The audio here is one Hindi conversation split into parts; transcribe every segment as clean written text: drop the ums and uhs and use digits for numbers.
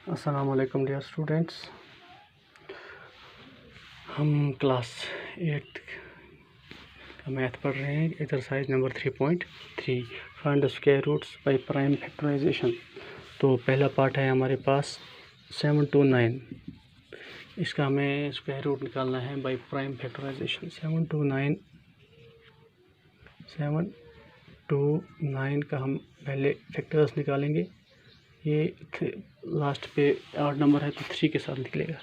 अस्सलाम वालेकुम डियर स्टूडेंट्स। हम क्लास 8 का मैथ पढ़ रहे हैं। Exercise number 3.3 find the square roots by prime factorization. तो पहला पार्ट है हमारे पास 7 to 9। इसका हमें स्क्वायर रूट निकालना है बाय प्राइम फैक्टराइजेशन। 7 to 9 का हम पहले फैक्टर्स निकालेंगे। ये लास्ट पे ऑड नंबर है तो 3 के साथ निकलेगा।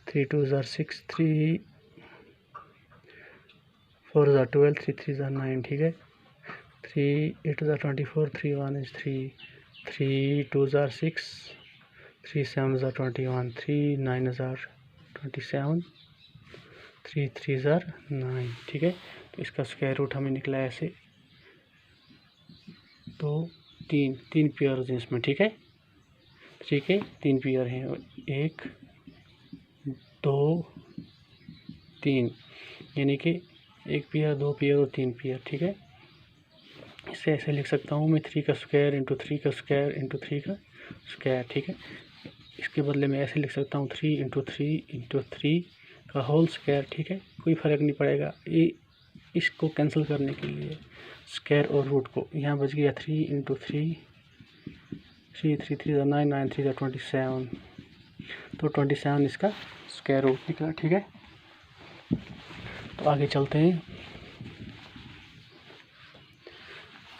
3 2 6, 3 4 12, 3 3 9। ठीक है। 3 8 24, 3 1 3, 3 2 6, 3 7 21, 3 9 27, 3 3 9। ठीक है। तो इसका स्क्वायर रूट हमें निकला ऐसे। तो तीन पेयर हैं इसमें। ठीक है। 3 के 3 पेयर हैं, 1 2 3, यानी कि 1 पेयर 2 पेयर और 3 पेयर। ठीक है। इसे ऐसे लिख सकता हूँ मैं 3 का स्क्वायर इंटू 3 का स्क्वायर इंटू 3 का स्क्वायर। ठीक है। इसके बदले में ऐसे लिख सकता हूँ 3 इंटू 3 का होल स्क्वायर। ठीक है। कोई फ़र्क नहीं पड़ेगा। ये इसको कैंसिल करने के लिए स्क्वायर और रूट को, यहाँ बच गया 3 इंटू 3, 3 3 3 9, 9 3 27। तो 27 इसका स्क्वायर रूट निकला। ठीक है। तो आगे चलते हैं।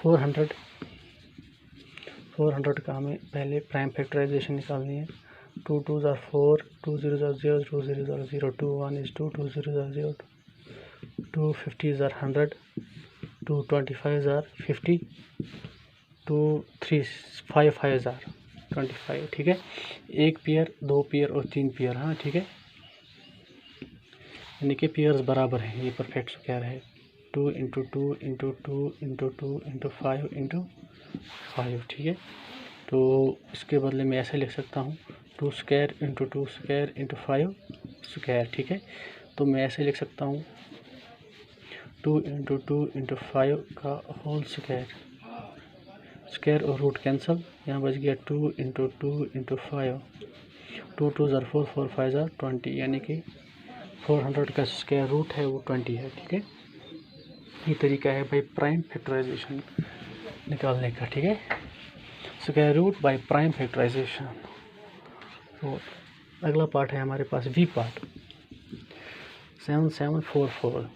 400 का हमें पहले प्राइम फैक्टराइजेशन निकालनी है। 2 2 4, 2 0 0, 2 0 0, 2 1 is 2, 2 0 0, 2 50 100, 2 25 50, 2 3 5 5 25। ठीक है। 1 पेयर 2 पेयर और 3 पेयर। हाँ ठीक है। यानी कि पेयर्स बराबर हैं। ये परफेक्ट स्क्वायर है। 2 into 2 into 2 into 2 into 5 into 5। ठीक है। तो इसके बदले में ऐसे लिख सकता हूँ 2 square into 2 square into 5 square. ठीक है। तो मैं ऐसे लिख सकता हूँ 2 इंटू 2 इंटू 5 का होल स्क्वायर। स्क्वायर और रूट कैंसल, यहाँ बच गया 2 इंटू 2 इंटू 5। 2 2 4, 4 5 20, यानी कि 400 का स्क्वायर रूट है वो 20 है। ठीक है। ये तरीका है बाई प्राइम फैक्टराइजेशन निकालने का। ठीक है। Square root by prime factorization. तो अगला पार्ट है हमारे पास वी पार्ट 7744।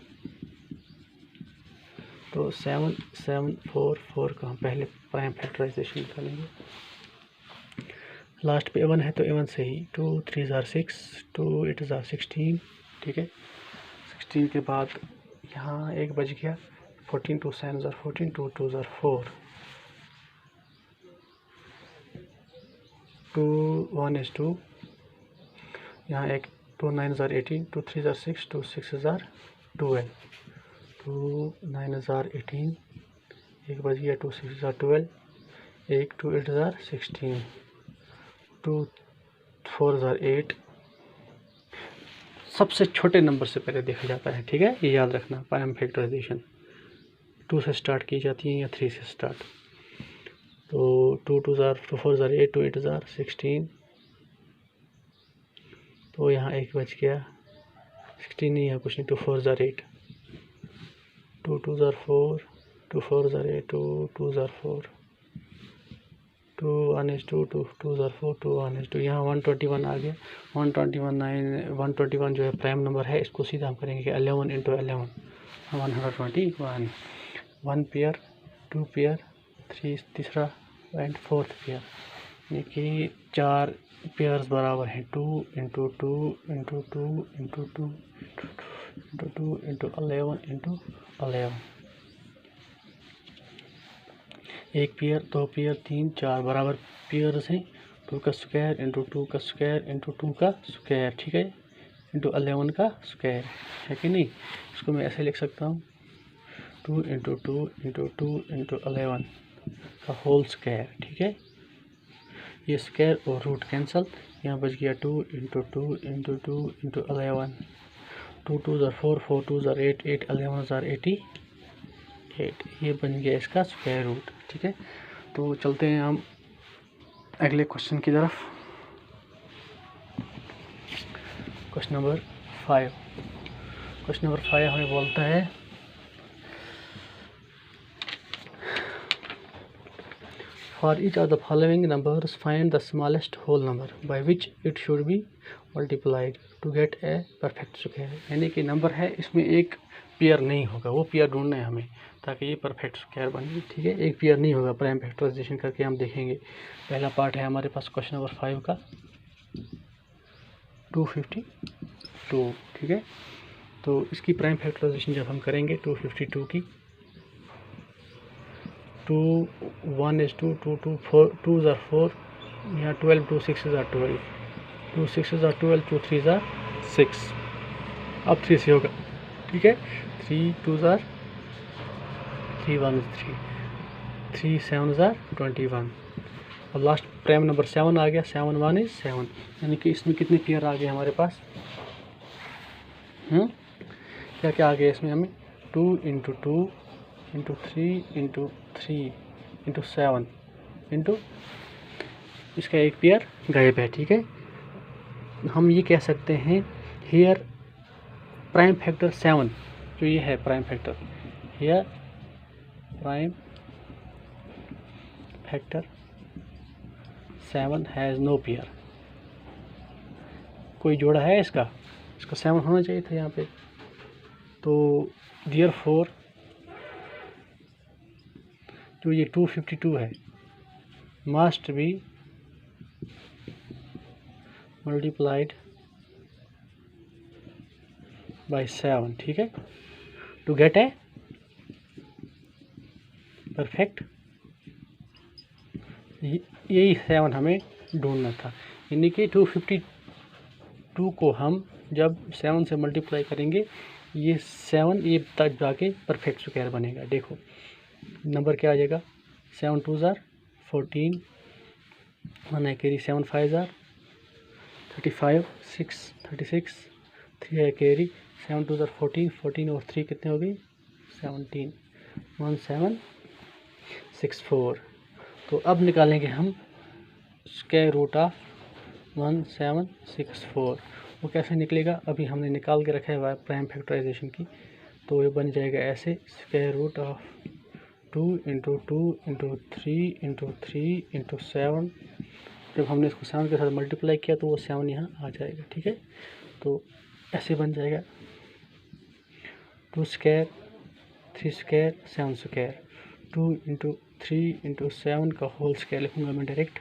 तो 7744 का हम पहले प्राइम फैक्टराइजेशन निकालेंगे। लास्ट पे 1 है तो 1 से ही 2 3 6, 2 8 16। ठीक है। 16 के बाद यहाँ एक बच गया 14 2 7 14, 2 2 4, 2 1 is 2, यहाँ एक 2 9 18, 2 3 6, 2 6 12, 2 9 18, एक बच गया 2 6 12, एक 2 8 16, 2 4 8। सबसे छोटे नंबर से पहले देखा जाता है। ठीक है। ये याद रखना। प्राइम फैक्टराइजेशन 2 से स्टार्ट की जाती है या 3 से स्टार्ट। तो 2 2 4 8, 2 8 16। तो यहाँ एक बच गया 16 नहीं है कुछ नहीं। 2 4 8, 2 2 4, 2 4 8, 2 2 4, 2 1 is 2, 2 2 4, 2 1 is 2। यहाँ 121 आ गया। 121 जो है प्राइम नंबर है, इसको सीधा हम करेंगे कि 11 इंटू 11 121। 1 पेयर 2 पेयर 3 तीसरा एंड 4th पेयर, यानी कि 4 पेयर्स बराबर हैं। 2 into 2 into 2 into 2 into 2 into 11 into 11। 1 pair 2 pair 3 4 बराबर पेयर्स हैं। 2 का स्क्वायर इंटू 2 का स्क्वायर इंटू 2 का स्क्वायर। ठीक है। इंटू 11 का स्क्वायर है कि नहीं। इसको मैं ऐसे लिख सकता हूँ 2 इंटू 2 इंटू 2 इंटू 11 का होल स्क्वायर। ठीक है। ये स्क्वायर और रूट कैंसल, यहाँ बच गया 2 इंटू 2 इंटू 2 इंटू 11। 2 2 4, 4 2 8, 8 11 88। ये बन गया इसका स्क्वायर रूट। ठीक है। तो चलते हैं हम अगले क्वेश्चन की तरफ। Question number 5। क्वेश्चन नंबर 5 हमें बोलता है For each of the following numbers, find the smallest whole number by which it should be multiplied to get a perfect square। यानी कि नंबर है, इसमें एक पेयर नहीं होगा, वो पेयर ढूंढना है हमें ताकि ये परफेक्ट स्क्वायर बने। ठीक है, एक पेयर नहीं होगा, प्राइम फैक्टराइजेशन करके हम देखेंगे। पहला पार्ट है हमारे पास क्वेश्चन नंबर 5 का 252। ठीक है, तो इसकी प्राइम फैक्टराइजेशन जब हम करेंगे 252 की, 2 1 is 2, 2 2 4, 2s are 4, यहाँ 12, 2 6s are 12, 2 6s are 12, 2 3s are 6। अब 3 से होगा। ठीक है, 3 2s are 3 1 is 3, 3 7s are 21। और लास्ट प्राइम नंबर 7 आ गया, 7 1 is 7। यानी कि इसमें कितने पेयर आ गए हमारे पास? क्या क्या आ गया इसमें हमें? 2 into 2 into 3 into 3 into 7 into इसका एक पेयर गायब है। ठीक है, हम ये कह सकते हैं हियर प्राइम फैक्टर 7, जो ये है prime factor, here prime factor 7 has no pair. कोई जोड़ा है इसका 7 होना चाहिए था यहाँ पे। तो देयरफॉर जो ये 252 है मस्ट बी मल्टीप्लाइड बाय 7। ठीक है, टू गेट ए परफेक्ट, यही 7 हमें ढूंढना था। यानी कि 252 को हम जब 7 से मल्टीप्लाई करेंगे, ये 7 ये तक जाके परफेक्ट स्क्वायर बनेगा। देखो नंबर क्या आ जाएगा? 7 2s are 14, 1 है कैरी, 7 5s are 35, 6 36, 3 है कैरी, 7 2s are 14, 14 और 3 कितने हो गई? 17, 1 7 6 4। तो अब निकालेंगे हम स्क्वायर रूट ऑफ 1 7 6 4। वो कैसे निकलेगा? अभी हमने निकाल के रखा है प्राइम फैक्टराइजेशन की, तो ये बन जाएगा ऐसे, square root of 2 into 2 into 3 into 3 into 7। जब हमने इसको 7 के साथ मल्टीप्लाई किया तो वो 7 यहाँ आ जाएगा। ठीक है, तो ऐसे बन जाएगा 2 square 3 square 7 square, 2 into 3 into 7 का होल स्क्वायर लिखूँगा मैं डायरेक्ट,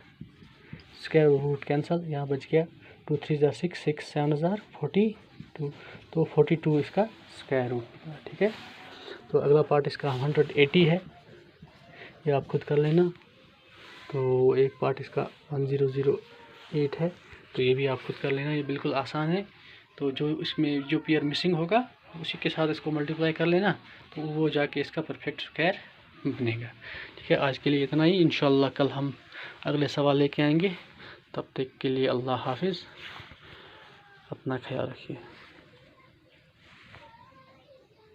स्क्वायर रूट कैंसल, यहाँ बच गया 2 3 जार 6, 6 7 जार 42, तो 42 इसका स्क्वायर रूट। ठीक है, तो अगला पार्ट इसका 180 है, ये आप खुद कर लेना। तो एक पार्ट इसका 1008 है, तो ये भी आप खुद कर लेना, ये बिल्कुल आसान है। तो जो इसमें जो पेयर मिसिंग होगा उसी के साथ इसको मल्टीप्लाई कर लेना, तो वो जाके इसका परफेक्ट स्क्वायर बनेगा। ठीक है, आज के लिए इतना ही। इंशाल्लाह कल हम अगले सवाल लेके आएंगे। तब तक के लिए अल्लाह हाफिज़, अपना ख्याल रखिए।